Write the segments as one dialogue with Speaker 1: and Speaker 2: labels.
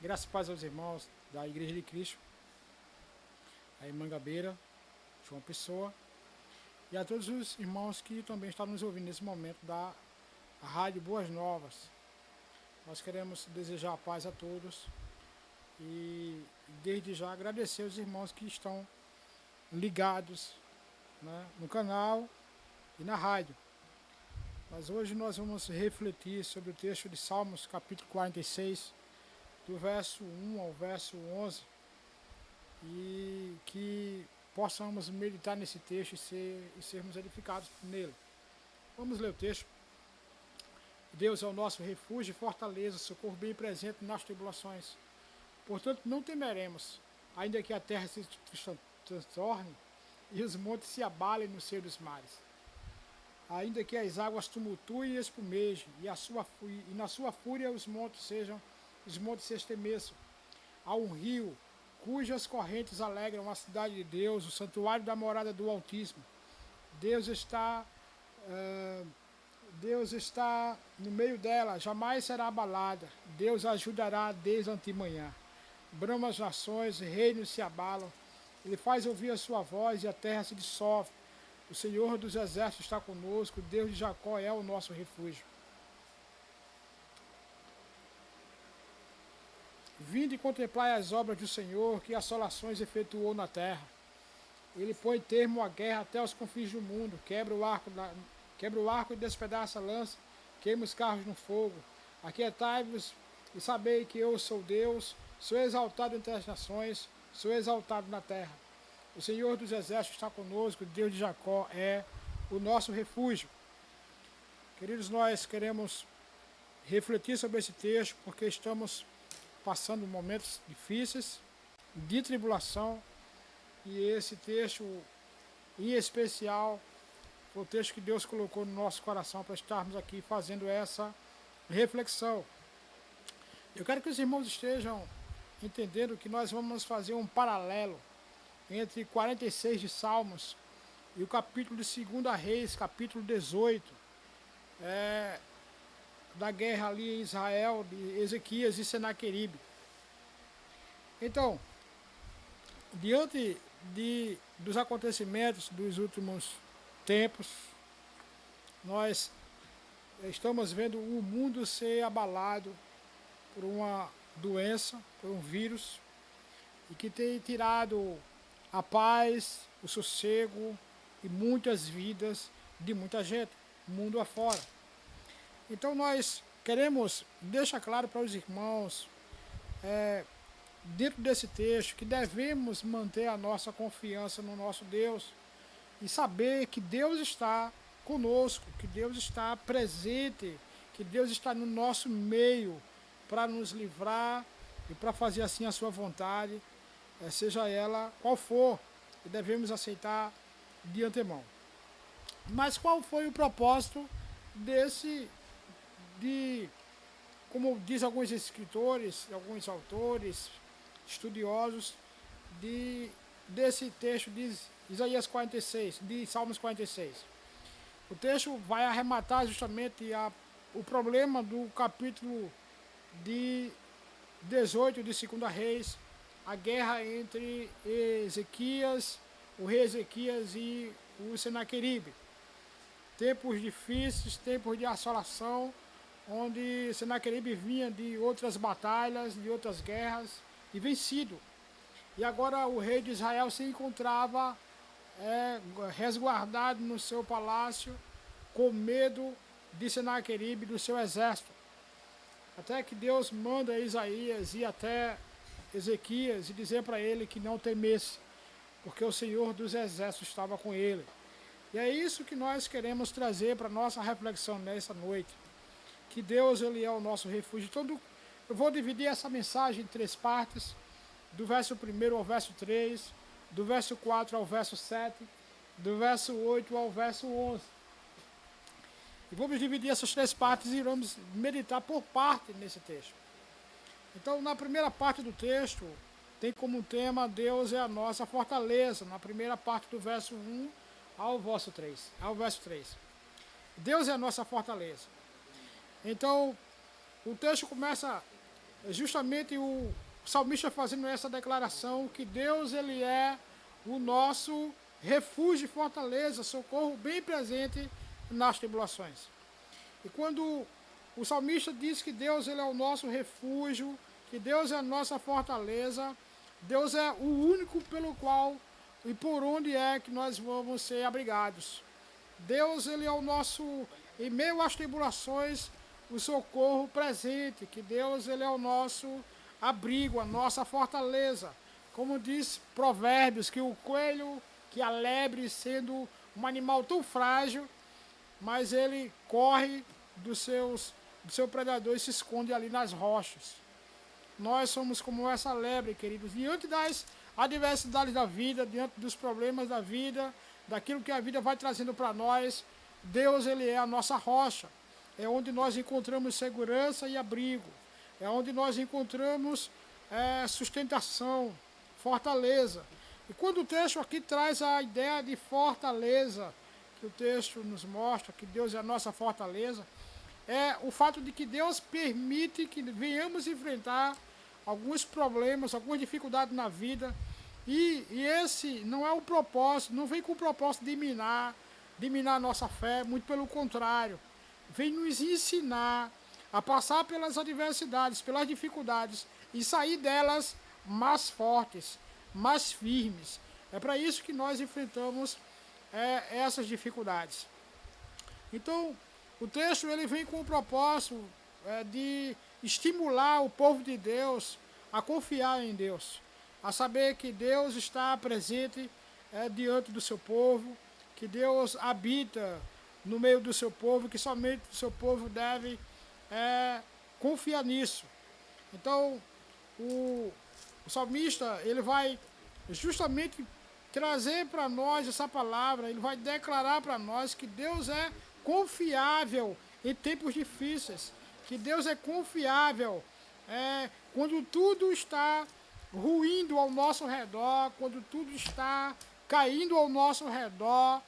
Speaker 1: Graças e paz aos irmãos da Igreja de Cristo, aí em Mangabeira, João Pessoa, e a todos os irmãos que também estão nos ouvindo nesse momento da Rádio Boas Novas. Nós queremos desejar a paz a todos e desde já agradecer os irmãos que estão ligados, né, no canal e na rádio. Mas hoje nós vamos refletir sobre o texto de Salmos, capítulo 46, do verso 1 ao verso 11, e que possamos meditar nesse texto e sermos edificados nele. Vamos ler o texto. Deus é o nosso refúgio e fortaleza, socorro bem presente nas tribulações. Portanto, não temeremos, ainda que a terra se transtorne e os montes se abalem no seio dos mares. Ainda que as águas tumultuem e espumejem, e na sua fúria os montes se estremeçam. Há um rio, cujas correntes alegram a cidade de Deus, o santuário da morada do Altíssimo. Deus está no meio dela, jamais será abalada. Deus a ajudará desde a antemanhã. Bramam as nações, reinos se abalam. Ele faz ouvir a sua voz e a terra se dissolve. O Senhor dos exércitos está conosco, o Deus de Jacó é o nosso refúgio. Vinde e contemplai as obras do Senhor, que assolações efetuou na terra. Ele põe termo à guerra até os confins do mundo, quebra o arco e despedaça a lança, queima os carros no fogo. Aquietai-vos e sabei que eu sou Deus, sou exaltado entre as nações, sou exaltado na terra. O Senhor dos exércitos está conosco, o Deus de Jacó é o nosso refúgio. Queridos, nós queremos refletir sobre esse texto, porque estamos passando momentos difíceis, de tribulação, e esse texto, em especial, foi o texto que Deus colocou no nosso coração para estarmos aqui fazendo essa reflexão. Eu quero que os irmãos estejam entendendo que nós vamos fazer um paralelo entre 46 de Salmos e o capítulo de 2 Reis, capítulo 18, da guerra ali em Israel, de Ezequias e Senaqueribe. Então, diante dos acontecimentos dos últimos tempos, nós estamos vendo o mundo ser abalado por uma doença, por um vírus, e que tem tirado a paz, o sossego e muitas vidas de muita gente, mundo afora. Então nós queremos deixar claro para os irmãos, dentro desse texto, que devemos manter a nossa confiança no nosso Deus e saber que Deus está conosco, que Deus está presente, que Deus está no nosso meio para nos livrar e para fazer assim a sua vontade, seja ela qual for, e devemos aceitar de antemão. Mas qual foi o propósito como diz alguns escritores, alguns autores, estudiosos, desse texto de Isaías 46, de Salmos 46. O texto vai arrematar justamente o problema do capítulo de 18 de 2 Reis, a guerra entre o rei Ezequias e o Senaqueribe. Tempos difíceis, tempos de assolação, onde Senaqueribe vinha de outras batalhas, de outras guerras, e vencido. E agora o rei de Israel se encontrava resguardado no seu palácio, com medo de Senaqueribe, do seu exército. Até que Deus manda Isaías ir até Ezequias e dizer para ele que não temesse, porque o Senhor dos exércitos estava com ele. E é isso que nós queremos trazer para a nossa reflexão nessa noite. Que Deus, Ele é o nosso refúgio. Então, eu vou dividir essa mensagem em 3 partes, do verso 1 ao verso 3, do verso 4 ao verso 7, do verso 8 ao verso 11. E vamos dividir essas 3 partes e vamos meditar por parte nesse texto. Então, na primeira parte do texto, tem como tema Deus é a nossa fortaleza, na primeira parte do verso 1 ao verso 3. Deus é a nossa fortaleza. Então, o texto começa justamente o salmista fazendo essa declaração que Deus ele é o nosso refúgio e fortaleza, socorro bem presente nas tribulações. E quando o salmista diz que Deus ele é o nosso refúgio, que Deus é a nossa fortaleza, Deus é o único pelo qual e por onde é que nós vamos ser abrigados. Deus ele é o nosso, em meio às tribulações, o socorro presente, que Deus ele é o nosso abrigo, a nossa fortaleza. Como diz Provérbios, que o coelho, que a lebre, sendo um animal tão frágil, mas ele corre do seu predador e se esconde ali nas rochas. Nós somos como essa lebre, queridos, diante das adversidades da vida, diante dos problemas da vida, daquilo que a vida vai trazendo para nós. Deus ele é a nossa rocha, é onde nós encontramos segurança e abrigo, é onde nós encontramos sustentação, fortaleza. E quando o texto aqui traz a ideia de fortaleza, que o texto nos mostra que Deus é a nossa fortaleza, é o fato de que Deus permite que venhamos enfrentar alguns problemas, algumas dificuldades na vida, e esse não é o propósito, não vem com o propósito de minar a nossa fé, muito pelo contrário, vem nos ensinar a passar pelas adversidades, pelas dificuldades, e sair delas mais fortes, mais firmes. É para isso que nós enfrentamos essas dificuldades. Então, o texto ele vem com o propósito de estimular o povo de Deus a confiar em Deus, a saber que Deus está presente diante do seu povo, que Deus habita no meio do seu povo, que somente o seu povo deve confiar nisso. Então, o salmista ele vai justamente trazer para nós essa palavra, ele vai declarar para nós que Deus é confiável em tempos difíceis, que Deus é confiável quando tudo está ruindo ao nosso redor, quando tudo está caindo ao nosso redor.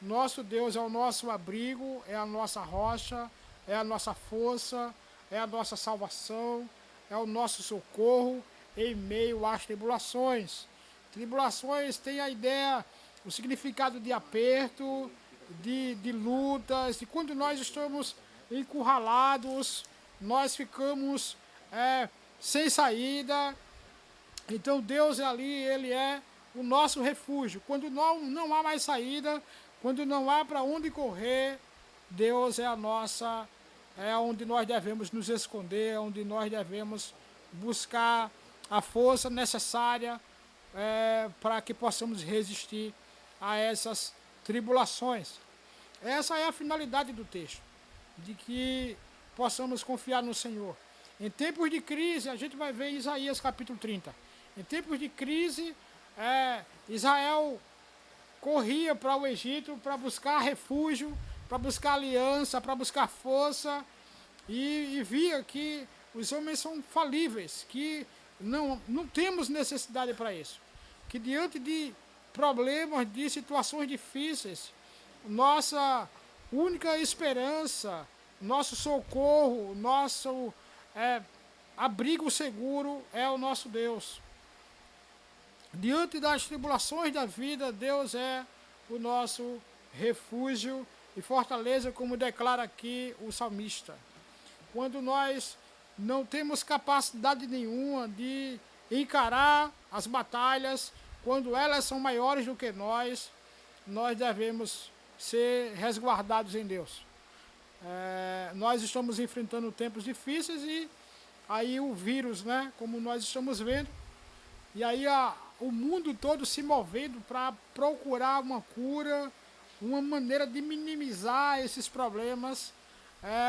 Speaker 1: Nosso Deus é o nosso abrigo, é a nossa rocha, é a nossa força, é a nossa salvação, é o nosso socorro em meio às tribulações. Tribulações têm a ideia, o significado de aperto, de lutas, e quando nós estamos encurralados, nós ficamos sem saída. Então Deus ali, ele é o nosso refúgio. Quando não há mais saída, quando não há para onde correr, Deus é a nossa, é onde nós devemos nos esconder, onde nós devemos buscar a força necessária para que possamos resistir a essas tribulações. Essa é a finalidade do texto, de que possamos confiar no Senhor. Em tempos de crise, a gente vai ver Isaías capítulo 30. Em tempos de crise, Israel corria para o Egito para buscar refúgio, para buscar aliança, para buscar força, e via que os homens são falíveis, que não temos necessidade para isso. Que diante de problemas, de situações difíceis, nossa única esperança, nosso socorro, nosso abrigo seguro é o nosso Deus. Diante das tribulações da vida, Deus é o nosso refúgio e fortaleza, como declara aqui o salmista. Quando nós não temos capacidade nenhuma de encarar as batalhas, quando elas são maiores do que nós devemos ser resguardados em Deus. Nós estamos enfrentando tempos difíceis e aí o vírus, como nós estamos vendo, e aí o mundo todo se movendo para procurar uma cura, uma maneira de minimizar esses problemas,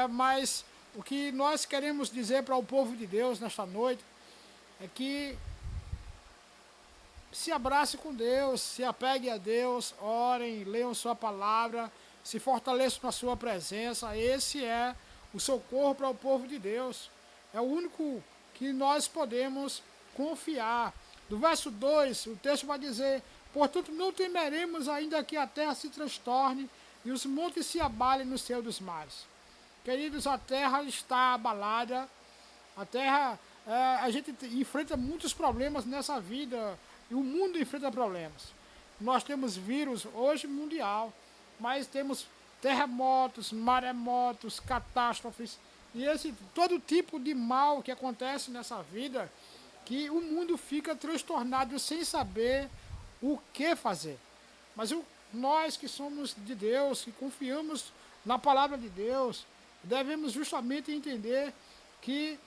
Speaker 1: mas o que nós queremos dizer para o povo de Deus nesta noite é que se abrace com Deus, se apegue a Deus, orem, leiam sua palavra, se fortaleçam na sua presença. Esse é o socorro para o povo de Deus. É o único que nós podemos confiar. Do verso 2, o texto vai dizer: portanto, não temeremos ainda que a terra se transtorne e os montes se abalem no seio dos mares. Queridos, a terra está abalada, a terra a gente enfrenta muitos problemas nessa vida, e o mundo enfrenta problemas. Nós temos vírus hoje mundial, mas temos terremotos, maremotos, catástrofes, e esse todo tipo de mal que acontece nessa vida, que o mundo fica transtornado sem saber o que fazer. Mas nós que somos de Deus, que confiamos na palavra de Deus, devemos justamente entender que,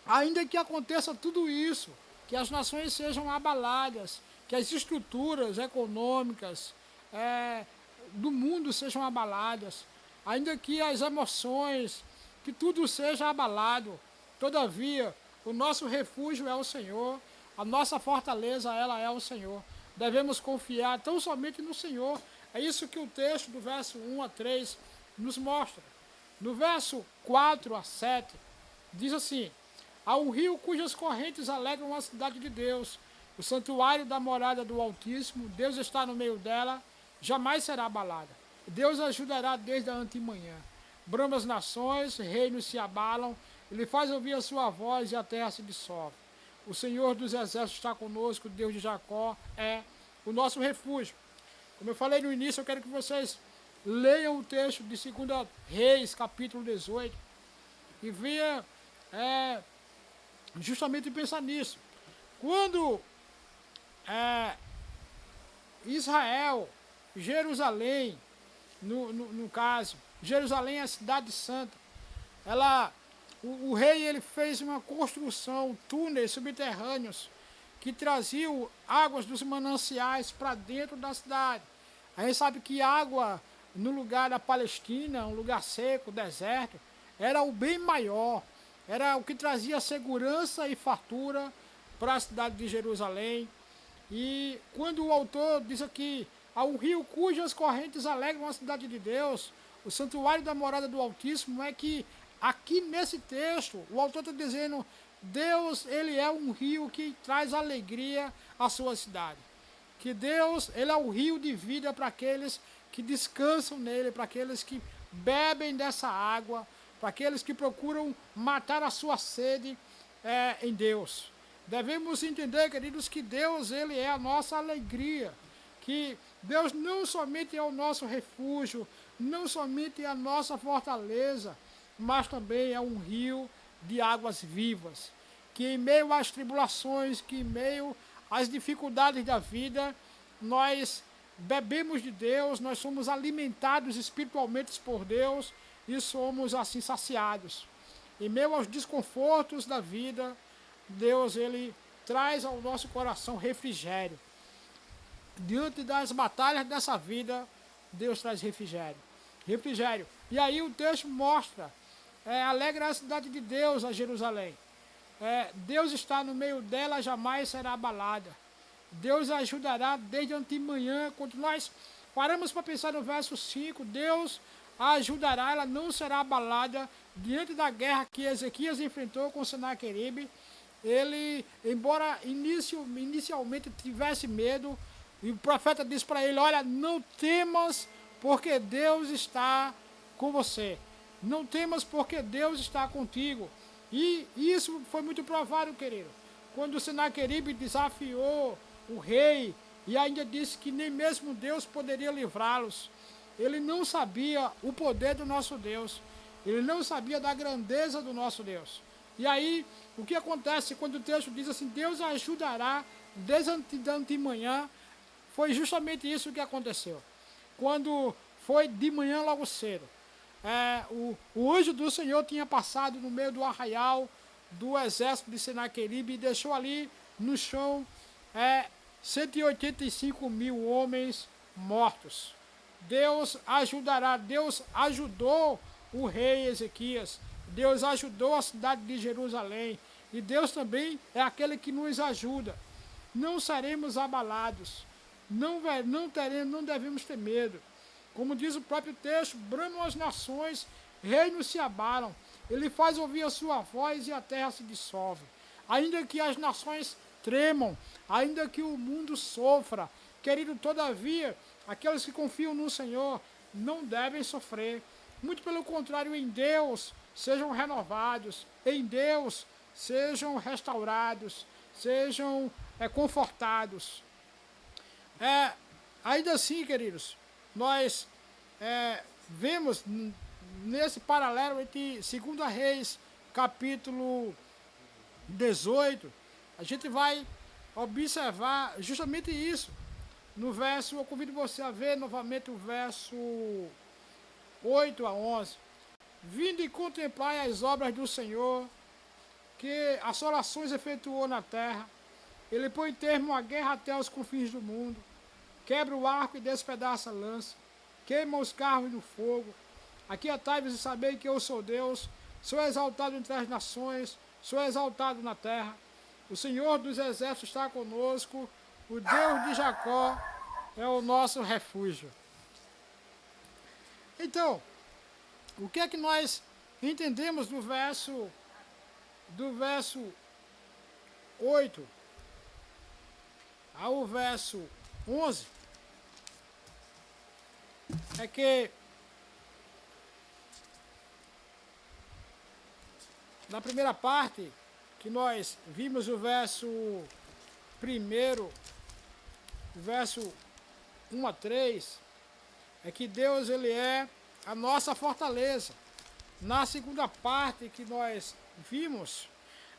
Speaker 1: ainda que aconteça tudo isso, que as nações sejam abaladas, que as estruturas econômicas do mundo sejam abaladas, ainda que as emoções, que tudo seja abalado, todavia, o nosso refúgio é o Senhor, a nossa fortaleza, ela é o Senhor. Devemos confiar tão somente no Senhor. É isso que o texto do verso 1 a 3 nos mostra. No verso 4 a 7, diz assim: há um rio cujas correntes alegram a cidade de Deus, o santuário da morada do Altíssimo, Deus está no meio dela, jamais será abalada. Deus ajudará desde a antemanhã. Brama as nações, reinos se abalam, ele faz ouvir a sua voz e a terra se dissolve. O Senhor dos exércitos está conosco, Deus de Jacó é o nosso refúgio. Como eu falei no início, eu quero que vocês leiam o texto de 2 Reis, capítulo 18, e venha justamente pensar nisso. Quando Israel, Jerusalém, no caso, Jerusalém é a cidade santa, o rei ele fez uma construção, túneis subterrâneos, que traziam águas dos mananciais para dentro da cidade. A gente sabe que água no lugar da Palestina, um lugar seco, deserto, era o bem maior, era o que trazia segurança e fartura para a cidade de Jerusalém. E quando o autor diz aqui, há um rio cujas correntes alegram a cidade de Deus, o santuário da morada do Altíssimo, é que aqui nesse texto o autor está dizendo, Deus ele é um rio que traz alegria à sua cidade. Que Deus ele é o rio de vida para aqueles que descansam nele, para aqueles que bebem dessa água, para aqueles que procuram matar a sua sede em Deus. Devemos entender, queridos, que Deus ele é a nossa alegria, que Deus não somente é o nosso refúgio, não somente é a nossa fortaleza, mas também é um rio de águas vivas, que em meio às tribulações, que em meio às dificuldades da vida, nós bebemos de Deus, nós somos alimentados espiritualmente por Deus e somos assim saciados. Em meio aos desconfortos da vida, Deus ele traz ao nosso coração refrigério. Diante das batalhas dessa vida, Deus traz refrigério. Refrigério. E aí o texto mostra, alegra a cidade de Deus, a Jerusalém. Deus está no meio dela, jamais será abalada. Deus ajudará desde antemanhã. Quando nós paramos para pensar no verso 5, Deus a ajudará, ela não será abalada. Diante da guerra que Ezequias enfrentou com Senaqueribe, ele, embora inicialmente tivesse medo, e o profeta disse para ele, olha, não temas, porque Deus está com você. Não temas, porque Deus está contigo. E isso foi muito provado, querido. Quando Senaqueribe desafiou o rei, e ainda disse que nem mesmo Deus poderia livrá-los. Ele não sabia o poder do nosso Deus. Ele não sabia da grandeza do nosso Deus. E aí, o que acontece quando o texto diz assim, Deus ajudará desde antemanhã, foi justamente isso que aconteceu. Quando foi de manhã logo cedo, o anjo do Senhor tinha passado no meio do arraial do exército de Senaqueribe e deixou ali no chão 185 mil homens mortos. Deus ajudará, Deus ajudou o rei Ezequias, Deus ajudou a cidade de Jerusalém, e Deus também é aquele que nos ajuda. Não seremos abalados, não devemos ter medo. Como diz o próprio texto, bramam as nações, reinos se abalam, ele faz ouvir a sua voz e a terra se dissolve. Ainda que as nações tremam, ainda que o mundo sofra, querido, todavia, aqueles que confiam no Senhor não devem sofrer. Muito pelo contrário, em Deus sejam renovados, em Deus sejam restaurados, sejam confortados. Ainda assim, queridos, nós vemos nesse paralelo entre 2 Reis, capítulo 18, a gente vai observar justamente isso. No verso, eu convido você a ver novamente o verso 8 a 11. Vinde e contemplai as obras do Senhor, que assolações efetuou na terra. Ele põe termo à guerra até os confins do mundo. Quebra o arco e despedaça a lança. Queima os carros no fogo. Aquietai-vos e sabei que eu sou Deus. Sou exaltado entre as nações. Sou exaltado na terra. O Senhor dos exércitos está conosco. O Deus de Jacó é o nosso refúgio. Então, o que é que nós entendemos do verso 8 ao verso 11? É que na primeira parte, que nós vimos o verso 1, verso 1 a 3, é que Deus ele é a nossa fortaleza. Na segunda parte que nós vimos,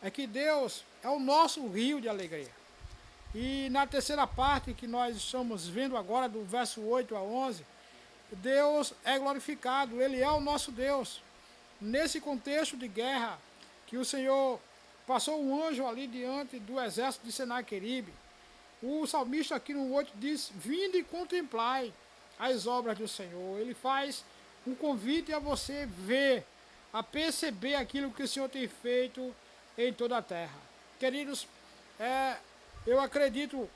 Speaker 1: é que Deus é o nosso rio de alegria. E na terceira parte que nós estamos vendo agora, do verso 8 a 11, Deus é glorificado, Ele é o nosso Deus. Nesse contexto de guerra, que o Senhor passou um anjo ali diante do exército de Senaqueribe, o salmista aqui no 8 diz, vinde e contemplai as obras do Senhor. Ele faz um convite a você ver, a perceber aquilo que o Senhor tem feito em toda a terra. Queridos, eu acredito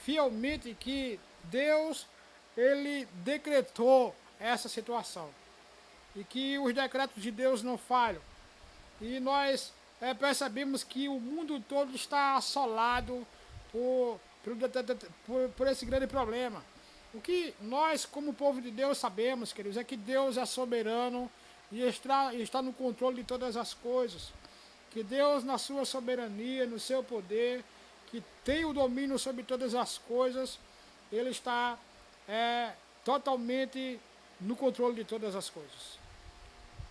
Speaker 1: fielmente que Deus, Ele decretou essa situação. E que os decretos de Deus não falham. E nós percebemos que o mundo todo está assolado por esse grande problema. O que nós, como povo de Deus, sabemos, queridos, é que Deus é soberano e está no controle de todas as coisas. Que Deus, na sua soberania, no seu poder, que tem o domínio sobre todas as coisas, Ele está totalmente no controle de todas as coisas.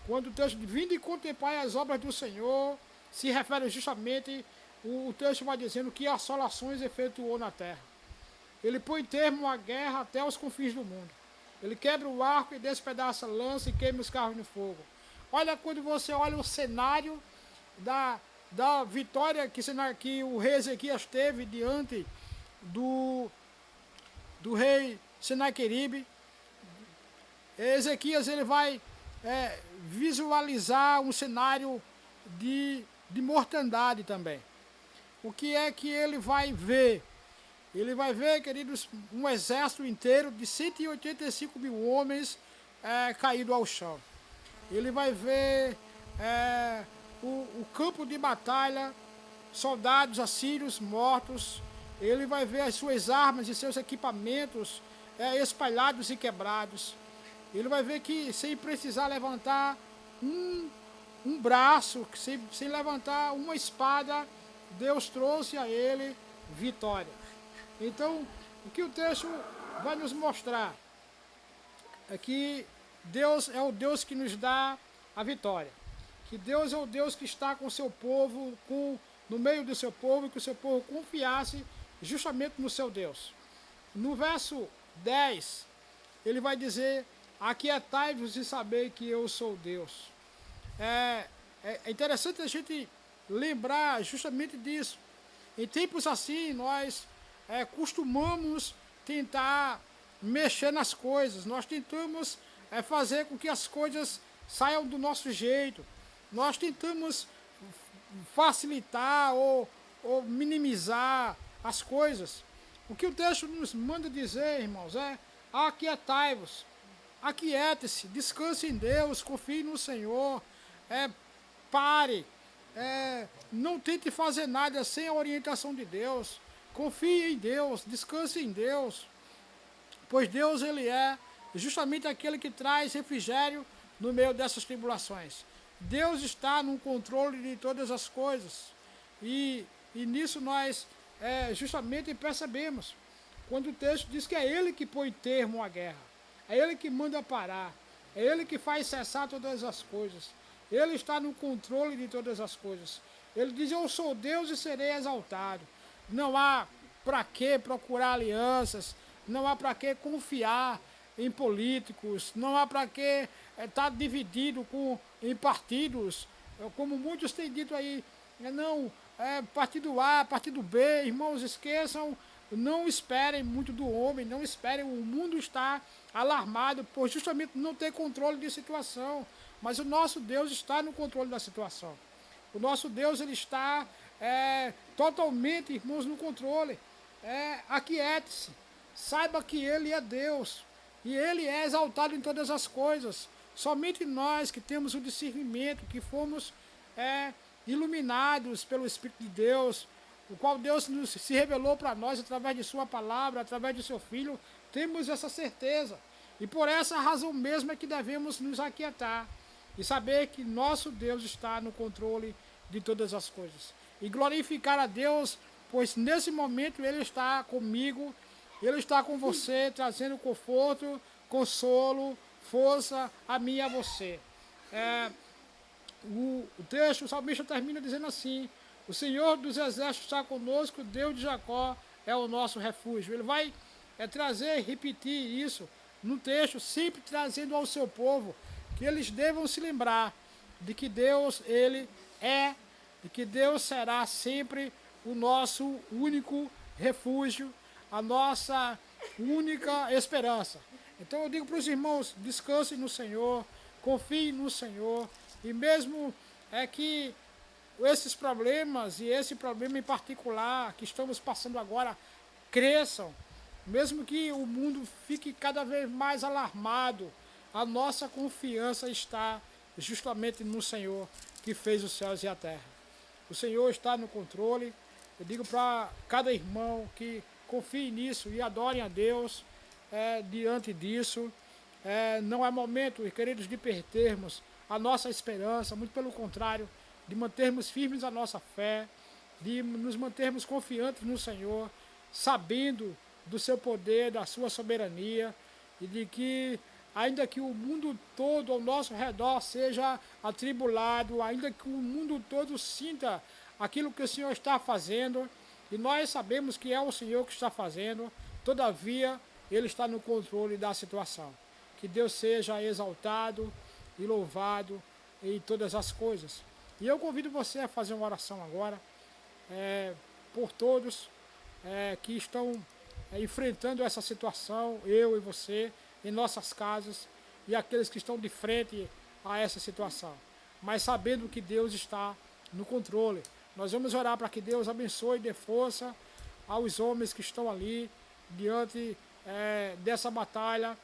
Speaker 1: Quando o texto de vinde e contemplai as obras do Senhor, se refere justamente, o texto vai dizendo que assolações efetuou na terra. Ele põe termo à guerra até os confins do mundo. Ele quebra o arco e despedaça a lança e queima os carros no fogo. Olha, quando você olha o cenário da vitória que o rei Ezequias teve diante do rei Senaqueribe, Ezequias ele vai visualizar um cenário de mortandade também. O que é que ele vai ver? Ele vai ver, queridos, um exército inteiro de 185 mil homens caído ao chão. Ele vai ver o campo de batalha, soldados assírios mortos. Ele vai ver as suas armas e seus equipamentos espalhados e quebrados. Ele vai ver que sem precisar levantar um braço, sem levantar uma espada, Deus trouxe a ele vitória. Então, o que o texto vai nos mostrar é que Deus é o Deus que nos dá a vitória. Que Deus é o Deus que está com o seu povo, no meio do seu povo, e que o seu povo confiasse justamente no seu Deus. No verso 10, ele vai dizer, aquietai-vos e sabei que eu sou Deus. É interessante a gente lembrar justamente disso. Em tempos assim, nós costumamos tentar mexer nas coisas, nós tentamos fazer com que as coisas saiam do nosso jeito, nós tentamos facilitar ou minimizar as coisas. O que o texto nos manda dizer, irmãos, aquietai-vos, aquiete-se, descanse em Deus, confie no Senhor, pare, não tente fazer nada sem a orientação de Deus, confie em Deus, descanse em Deus, pois Deus ele é justamente aquele que traz refrigério no meio dessas tribulações. Deus está no controle de todas as coisas. E nisso nós justamente percebemos, quando o texto diz que é Ele que põe termo à guerra, é Ele que manda parar, é Ele que faz cessar todas as coisas, Ele está no controle de todas as coisas. Ele diz: eu sou Deus e serei exaltado. Não há para que procurar alianças, não há para que confiar em políticos, não há para que estar dividido em partidos, como muitos têm dito aí, não, partido A, partido B, irmãos, esqueçam, não esperem muito do homem, não esperem, o mundo está alarmado por justamente não ter controle de situação, mas o nosso Deus está no controle da situação. O nosso Deus, ele está totalmente, irmãos, no controle. Aquiete-se, saiba que Ele é Deus e Ele é exaltado em todas as coisas. Somente nós que temos o discernimento, que fomos iluminados pelo Espírito de Deus, o qual Deus se revelou para nós através de sua palavra, através de seu Filho, temos essa certeza. E por essa razão mesmo é que devemos nos aquietar e saber que nosso Deus está no controle de todas as coisas. E glorificar a Deus, pois nesse momento Ele está comigo, Ele está com você, trazendo conforto, consolo, força a mim e a você. O texto, o salmista termina dizendo assim: o Senhor dos exércitos está conosco, Deus de Jacó é o nosso refúgio. Ele vai trazer, repetir isso no texto, sempre trazendo ao seu povo que eles devam se lembrar de que Deus, Ele é, e que Deus será sempre o nosso único refúgio, a nossa única esperança. Então eu digo para os irmãos, descansem no Senhor, confiem no Senhor, e mesmo que esses problemas, e esse problema em particular que estamos passando agora, cresçam, mesmo que o mundo fique cada vez mais alarmado, a nossa confiança está justamente no Senhor que fez os céus e a terra. O Senhor está no controle. Eu digo para cada irmão que confie nisso e adorem a Deus diante disso. Não é momento, queridos, de perdermos a nossa esperança, muito pelo contrário, de mantermos firmes a nossa fé, de nos mantermos confiantes no Senhor, sabendo do seu poder, da sua soberania, e de que ainda que o mundo todo ao nosso redor seja atribulado, ainda que o mundo todo sinta aquilo que o Senhor está fazendo, e nós sabemos que é o Senhor que está fazendo, todavia Ele está no controle da situação. Que Deus seja exaltado e louvado em todas as coisas. E eu convido você a fazer uma oração agora, por todos que estão enfrentando essa situação, eu e você, em nossas casas, e aqueles que estão de frente a essa situação, mas sabendo que Deus está no controle. Nós vamos orar para que Deus abençoe e dê força aos homens que estão ali, diante dessa batalha,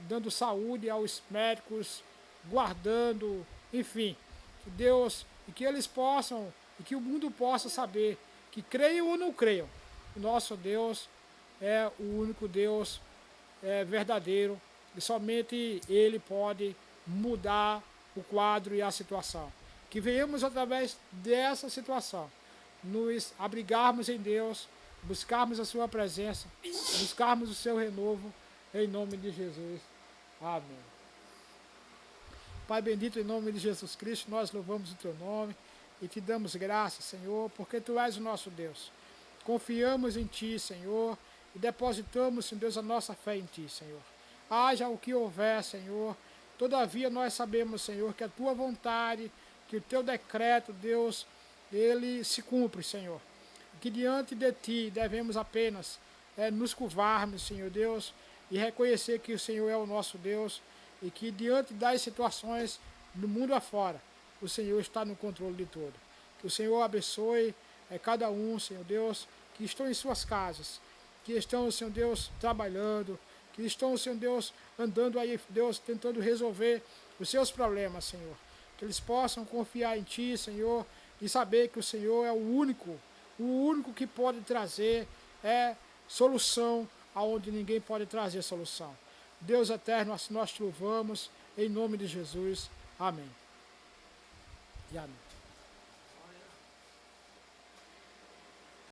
Speaker 1: dando saúde aos médicos, guardando, enfim, que Deus, e que eles possam, e que o mundo possa saber, que creiam ou não creiam, o nosso Deus é o único Deus verdadeiro, e somente Ele pode mudar o quadro e a situação. Que venhamos através dessa situação, nos abrigarmos em Deus, buscarmos a sua presença, buscarmos o seu renovo, em nome de Jesus. Amém. Pai bendito, em nome de Jesus Cristo, nós louvamos o teu nome e te damos graças, Senhor, porque tu és o nosso Deus. Confiamos em ti, Senhor, e depositamos, Senhor Deus, a nossa fé em ti, Senhor. Haja o que houver, Senhor, todavia nós sabemos, Senhor, que a tua vontade, que o teu decreto, Deus, ele se cumpre, Senhor. Que diante de ti devemos apenas nos curvarmos, Senhor Deus, e reconhecer que o Senhor é o nosso Deus, e que diante das situações do mundo afora, o Senhor está no controle de tudo. Que o Senhor abençoe cada um, Senhor Deus, que estão em suas casas, que estão, Senhor Deus, trabalhando, que estão, Senhor Deus, andando aí, Deus, tentando resolver os seus problemas, Senhor. Que eles possam confiar em ti, Senhor, e saber que o Senhor é o único que pode trazer solução aonde ninguém pode trazer solução. Deus eterno, assim nós te louvamos, em nome de Jesus. Amém. E amém.